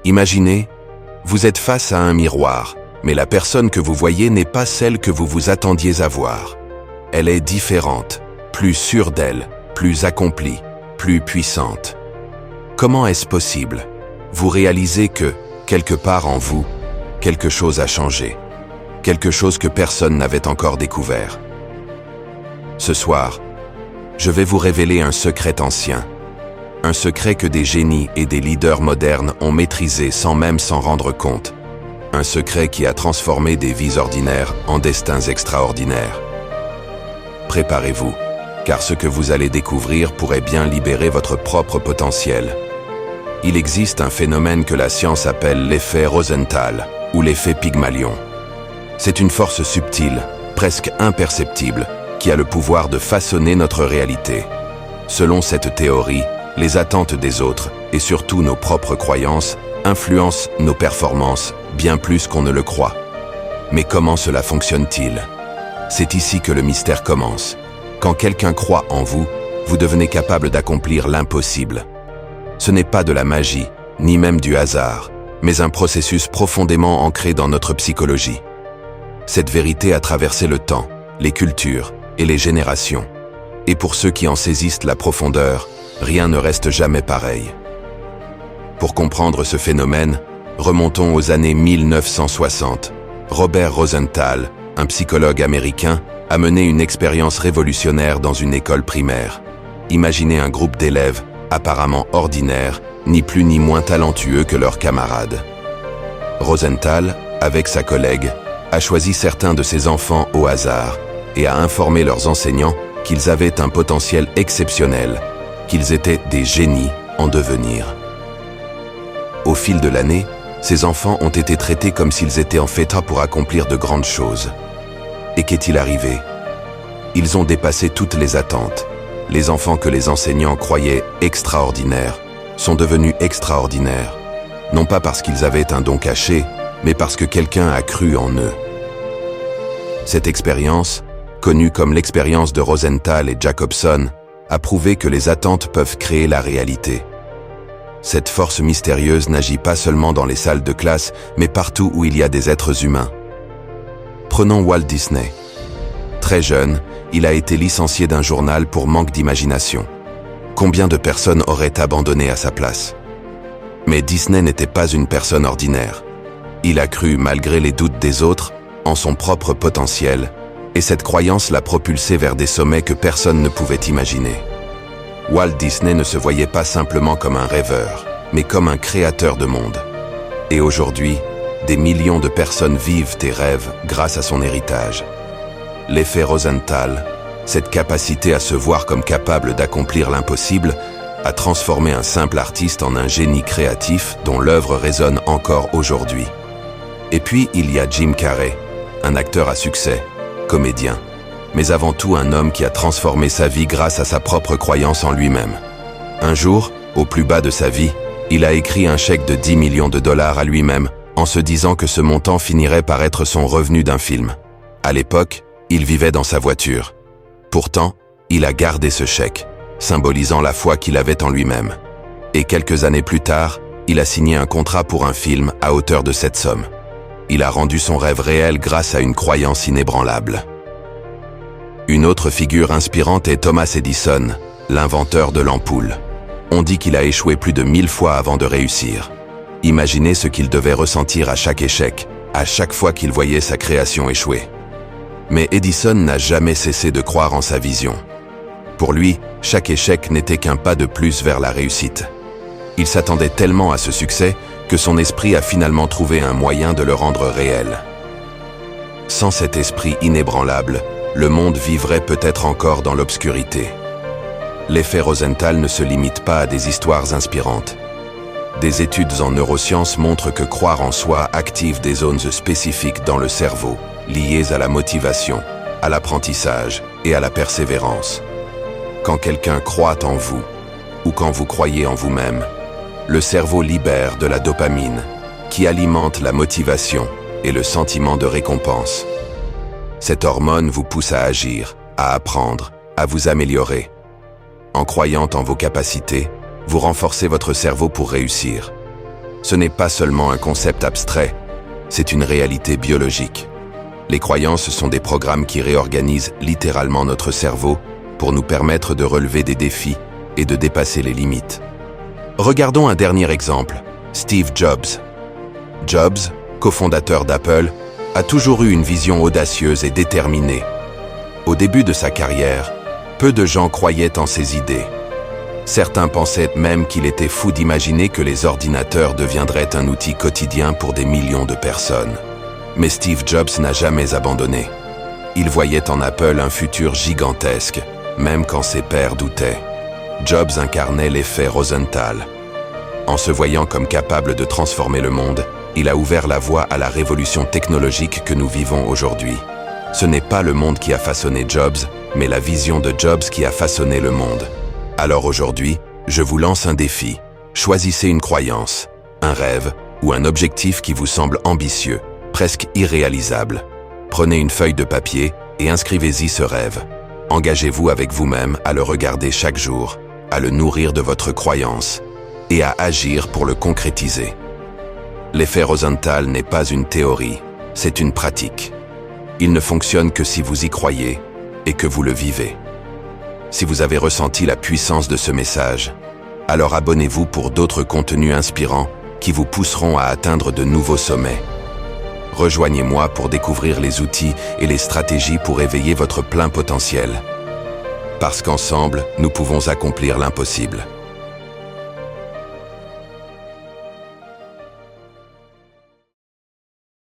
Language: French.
Imaginez, vous êtes face à un miroir, mais la personne que vous voyez n'est pas celle que vous vous attendiez à voir. Elle est différente, plus sûre d'elle, plus accomplie, plus puissante. Comment est-ce possible? Vous réalisez que, quelque part en vous, quelque chose a changé. Quelque chose que personne n'avait encore découvert. Ce soir, je vais vous révéler un secret ancien. Un secret que des génies et des leaders modernes ont maîtrisé sans même s'en rendre compte. Un secret qui a transformé des vies ordinaires en destins extraordinaires. Préparez-vous, car ce que vous allez découvrir pourrait bien libérer votre propre potentiel. Il existe un phénomène que la science appelle l'effet Rosenthal, ou l'effet Pygmalion. C'est une force subtile, presque imperceptible, qui a le pouvoir de façonner notre réalité. Selon cette théorie, les attentes des autres, et surtout nos propres croyances, influencent nos performances bien plus qu'on ne le croit. Mais comment cela fonctionne-t-il? C'est ici que le mystère commence. Quand quelqu'un croit en vous, vous devenez capable d'accomplir l'impossible. Ce n'est pas de la magie, ni même du hasard, mais un processus profondément ancré dans notre psychologie. Cette vérité a traversé le temps, les cultures et les générations. Et pour ceux qui en saisissent la profondeur, rien ne reste jamais pareil. Pour comprendre ce phénomène, remontons aux années 1960. Robert Rosenthal, un psychologue américain, a mené une expérience révolutionnaire dans une école primaire. Imaginez un groupe d'élèves, apparemment ordinaires, ni plus ni moins talentueux que leurs camarades. Rosenthal, avec sa collègue, a choisi certains de ses enfants au hasard et a informé leurs enseignants qu'ils avaient un potentiel exceptionnel, qu'ils étaient des génies en devenir. Au fil de l'année, ces enfants ont été traités comme s'ils étaient en fait pour accomplir de grandes choses. Et qu'est-il arrivé? Ils ont dépassé toutes les attentes. Les enfants que les enseignants croyaient extraordinaires sont devenus extraordinaires, non pas parce qu'ils avaient un don caché, mais parce que quelqu'un a cru en eux. Cette expérience, connue comme l'expérience de Rosenthal et Jacobson, a prouvé que les attentes peuvent créer la réalité. Cette force mystérieuse n'agit pas seulement dans les salles de classe, mais partout où il y a des êtres humains. Prenons Walt Disney. Très jeune, il a été licencié d'un journal pour manque d'imagination. Combien de personnes auraient abandonné à sa place? Mais Disney n'était pas une personne ordinaire. Il a cru, malgré les doutes des autres, en son propre potentiel, et cette croyance l'a propulsé vers des sommets que personne ne pouvait imaginer. Walt Disney ne se voyait pas simplement comme un rêveur, mais comme un créateur de monde. Et aujourd'hui, des millions de personnes vivent et rêvent grâce à son héritage. L'effet Rosenthal, cette capacité à se voir comme capable d'accomplir l'impossible, a transformé un simple artiste en un génie créatif dont l'œuvre résonne encore aujourd'hui. Et puis, il y a Jim Carrey, un acteur à succès, comédien, mais avant tout un homme qui a transformé sa vie grâce à sa propre croyance en lui-même. Un jour, au plus bas de sa vie, il a écrit un chèque de 10 millions de dollars à lui-même, en se disant que ce montant finirait par être son revenu d'un film. À l'époque, il vivait dans sa voiture. Pourtant, il a gardé ce chèque, symbolisant la foi qu'il avait en lui-même. Et quelques années plus tard, il a signé un contrat pour un film à hauteur de cette somme. Il a rendu son rêve réel grâce à une croyance inébranlable. Une autre figure inspirante est Thomas Edison, l'inventeur de l'ampoule. On dit qu'il a échoué plus de 1000 fois avant de réussir. Imaginez ce qu'il devait ressentir à chaque échec, à chaque fois qu'il voyait sa création échouer. Mais Edison n'a jamais cessé de croire en sa vision. Pour lui, chaque échec n'était qu'un pas de plus vers la réussite. Il s'attendait tellement à ce succès que son esprit a finalement trouvé un moyen de le rendre réel. Sans cet esprit inébranlable, le monde vivrait peut-être encore dans l'obscurité. L'effet Rosenthal ne se limite pas à des histoires inspirantes. Des études en neurosciences montrent que croire en soi active des zones spécifiques dans le cerveau, liées à la motivation, à l'apprentissage et à la persévérance. Quand quelqu'un croit en vous, ou quand vous croyez en vous-même, le cerveau libère de la dopamine, qui alimente la motivation et le sentiment de récompense. Cette hormone vous pousse à agir, à apprendre, à vous améliorer. En croyant en vos capacités, vous renforcez votre cerveau pour réussir. Ce n'est pas seulement un concept abstrait, c'est une réalité biologique. Les croyances sont des programmes qui réorganisent littéralement notre cerveau pour nous permettre de relever des défis et de dépasser les limites. Regardons un dernier exemple, Steve Jobs. Jobs, cofondateur d'Apple, a toujours eu une vision audacieuse et déterminée. Au début de sa carrière, peu de gens croyaient en ses idées. Certains pensaient même qu'il était fou d'imaginer que les ordinateurs deviendraient un outil quotidien pour des millions de personnes. Mais Steve Jobs n'a jamais abandonné. Il voyait en Apple un futur gigantesque, même quand ses pairs doutaient. Jobs incarnait l'effet Rosenthal. En se voyant comme capable de transformer le monde, il a ouvert la voie à la révolution technologique que nous vivons aujourd'hui. Ce n'est pas le monde qui a façonné Jobs, mais la vision de Jobs qui a façonné le monde. Alors aujourd'hui, je vous lance un défi. Choisissez une croyance, un rêve ou un objectif qui vous semble ambitieux, presque irréalisable. Prenez une feuille de papier et inscrivez-y ce rêve. Engagez-vous avec vous-même à le regarder chaque jour, à le nourrir de votre croyance et à agir pour le concrétiser. L'effet Rosenthal n'est pas une théorie, c'est une pratique. Il ne fonctionne que si vous y croyez et que vous le vivez. Si vous avez ressenti la puissance de ce message, alors abonnez-vous pour d'autres contenus inspirants qui vous pousseront à atteindre de nouveaux sommets. Rejoignez-moi pour découvrir les outils et les stratégies pour éveiller votre plein potentiel. Parce qu'ensemble, nous pouvons accomplir l'impossible.